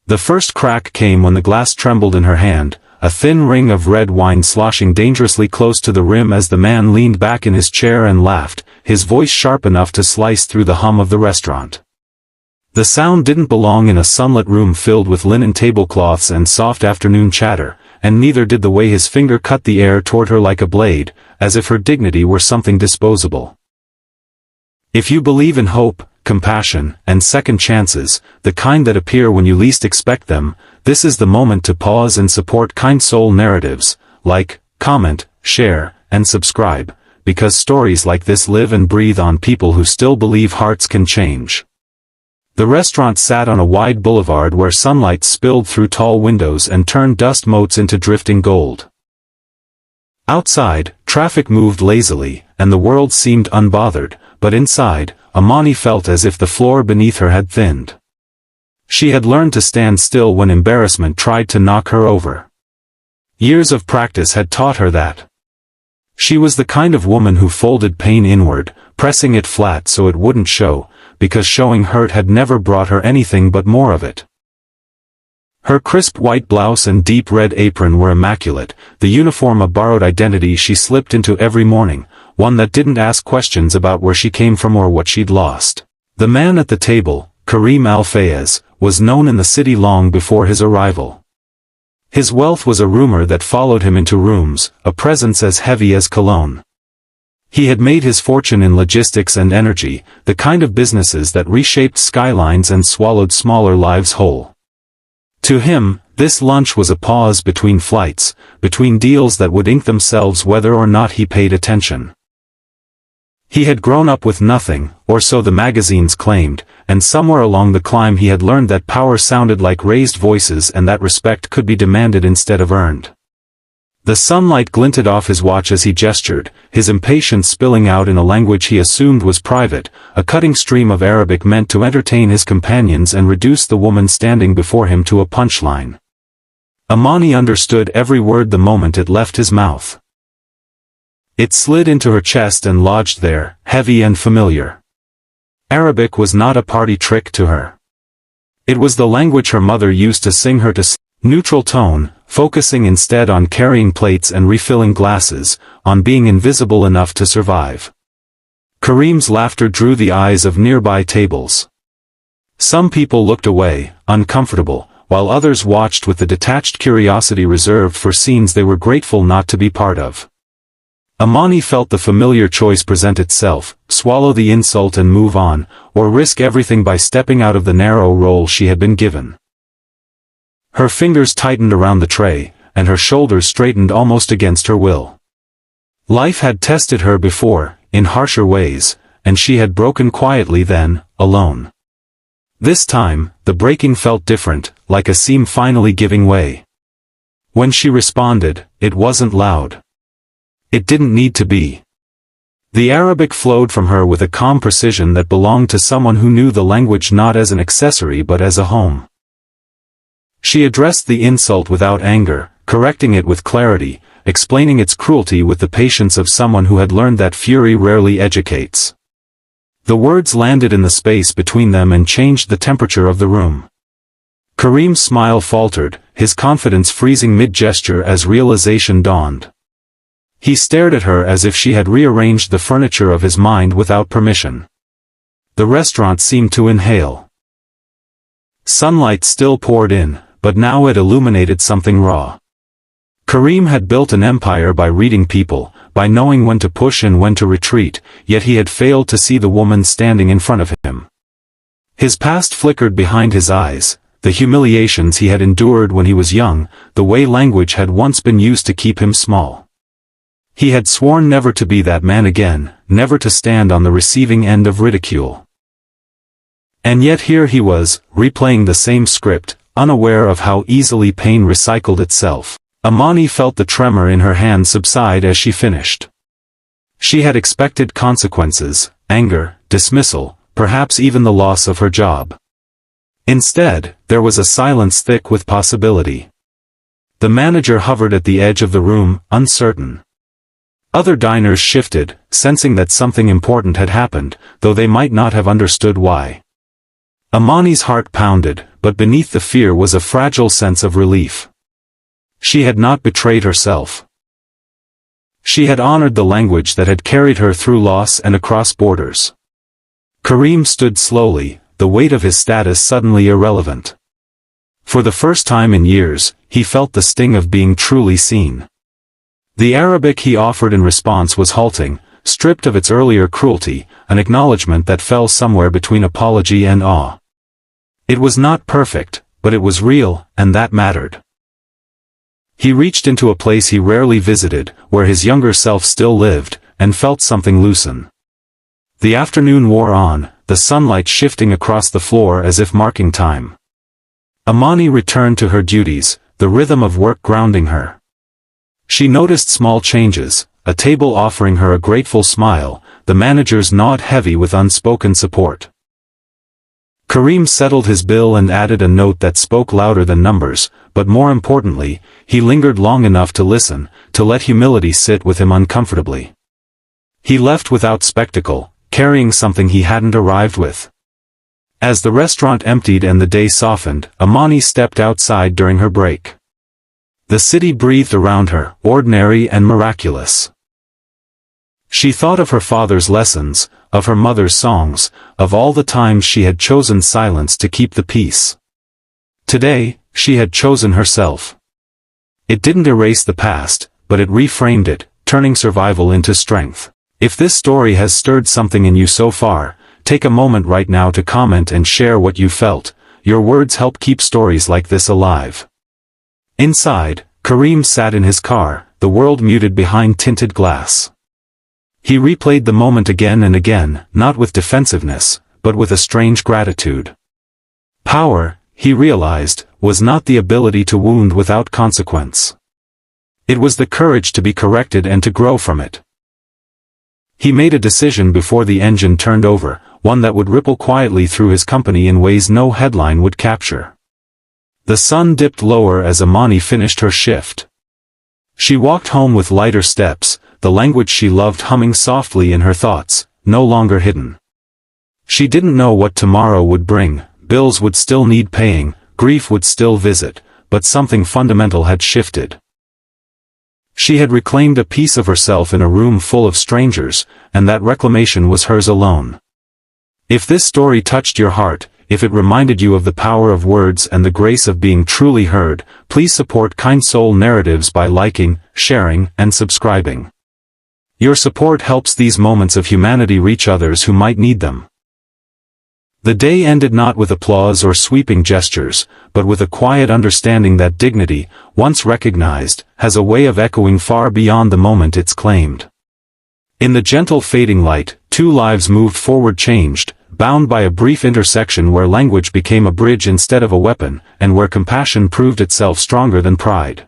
The first crack came when the glass trembled in her hand, a thin ring of red wine sloshing dangerously close to the rim as the man leaned back in his chair and laughed, his voice sharp enough to slice through the hum of the restaurant. The sound didn't belong in a sunlit room filled with linen tablecloths and soft afternoon chatter, and neither did the way his finger cut the air toward her like a blade, as if her dignity were something disposable. If you believe in hope, compassion, and second chances, the kind that appear when you least expect them, this is the moment to pause and support kind soul narratives, like, comment, share, and subscribe, because stories like this live and breathe on people who still believe hearts can change. The restaurant sat on a wide boulevard where sunlight spilled through tall windows and turned dust motes into drifting gold. Outside, traffic moved lazily, and the world seemed unbothered, but inside, Amani felt as if the floor beneath her had thinned. She had learned to stand still when embarrassment tried to knock her over. Years of practice had taught her that. She was the kind of woman who folded pain inward, pressing it flat so it wouldn't show, because showing hurt had never brought her anything but more of it. Her crisp white blouse and deep red apron were immaculate, the uniform a borrowed identity she slipped into every morning, one that didn't ask questions about where she came from or what she'd lost. The man at the table, Karim Al-Fayez, was known in the city long before his arrival. His wealth was a rumor that followed him into rooms, a presence as heavy as cologne. He had made his fortune in logistics and energy, the kind of businesses that reshaped skylines and swallowed smaller lives whole. To him, this lunch was a pause between flights, between deals that would ink themselves whether or not he paid attention. He had grown up with nothing, or so the magazines claimed, and somewhere along the climb he had learned that power sounded like raised voices and that respect could be demanded instead of earned. The sunlight glinted off his watch as he gestured, his impatience spilling out in a language he assumed was private, a cutting stream of Arabic meant to entertain his companions and reduce the woman standing before him to a punchline. Amani understood every word the moment it left his mouth. It slid into her chest and lodged there, heavy and familiar. Arabic was not a party trick to her. It was the language her mother used to sing her to sleep. Neutral tone, focusing instead on carrying plates and refilling glasses, on being invisible enough to survive. Karim's laughter drew the eyes of nearby tables. Some people looked away, uncomfortable, while others watched with the detached curiosity reserved for scenes they were grateful not to be part of. Amani felt the familiar choice present itself, swallow the insult and move on, or risk everything by stepping out of the narrow role she had been given. Her fingers tightened around the tray, and her shoulders straightened almost against her will. Life had tested her before, in harsher ways, and she had broken quietly then, alone. This time, the breaking felt different, like a seam finally giving way. When she responded, it wasn't loud. It didn't need to be. The Arabic flowed from her with a calm precision that belonged to someone who knew the language not as an accessory but as a home. She addressed the insult without anger, correcting it with clarity, explaining its cruelty with the patience of someone who had learned that fury rarely educates. The words landed in the space between them and changed the temperature of the room. Karim's smile faltered, his confidence freezing mid-gesture as realization dawned. He stared at her as if she had rearranged the furniture of his mind without permission. The restaurant seemed to inhale. Sunlight still poured in, but now it illuminated something raw. Karim had built an empire by reading people, by knowing when to push and when to retreat, yet he had failed to see the woman standing in front of him. His past flickered behind his eyes, the humiliations he had endured when he was young, the way language had once been used to keep him small. He had sworn never to be that man again, never to stand on the receiving end of ridicule. And yet here he was, replaying the same script, unaware of how easily pain recycled itself. Amani felt the tremor in her hand subside as she finished. She had expected consequences, anger, dismissal, perhaps even the loss of her job. Instead, there was a silence thick with possibility. The manager hovered at the edge of the room, uncertain. Other diners shifted, sensing that something important had happened, though they might not have understood why. Amani's heart pounded, but beneath the fear was a fragile sense of relief. She had not betrayed herself. She had honored the language that had carried her through loss and across borders. Karim stood slowly, the weight of his status suddenly irrelevant. For the first time in years, he felt the sting of being truly seen. The Arabic he offered in response was halting, stripped of its earlier cruelty, an acknowledgement that fell somewhere between apology and awe. It was not perfect, but it was real, and that mattered. He reached into a place he rarely visited, where his younger self still lived, and felt something loosen. The afternoon wore on, the sunlight shifting across the floor as if marking time. Amani returned to her duties, the rhythm of work grounding her. She noticed small changes, a table offering her a grateful smile, the manager's nod heavy with unspoken support. Karim settled his bill and added a note that spoke louder than numbers, but more importantly, he lingered long enough to listen, to let humility sit with him uncomfortably. He left without spectacle, carrying something he hadn't arrived with. As the restaurant emptied and the day softened, Amani stepped outside during her break. The city breathed around her, ordinary and miraculous. She thought of her father's lessons, of her mother's songs, of all the times she had chosen silence to keep the peace. Today, she had chosen herself. It didn't erase the past, but it reframed it, turning survival into strength. If this story has stirred something in you so far, take a moment right now to comment and share what you felt. Your words help keep stories like this alive. Inside, Karim sat in his car, the world muted behind tinted glass. He replayed the moment again and again, not with defensiveness, but with a strange gratitude. Power, he realized, was not the ability to wound without consequence. It was the courage to be corrected and to grow from it. He made a decision before the engine turned over, one that would ripple quietly through his company in ways no headline would capture. The sun dipped lower as Amani finished her shift. She walked home with lighter steps, the language she loved humming softly in her thoughts, no longer hidden. She didn't know what tomorrow would bring, bills would still need paying, grief would still visit, but something fundamental had shifted. She had reclaimed a piece of herself in a room full of strangers, and that reclamation was hers alone. If this story touched your heart, if it reminded you of the power of words and the grace of being truly heard, please support Kind Soul Narratives by liking, sharing, and subscribing. Your support helps these moments of humanity reach others who might need them. The day ended not with applause or sweeping gestures, but with a quiet understanding that dignity, once recognized, has a way of echoing far beyond the moment it's claimed. In the gentle fading light, two lives moved forward changed, bound by a brief intersection where language became a bridge instead of a weapon, and where compassion proved itself stronger than pride.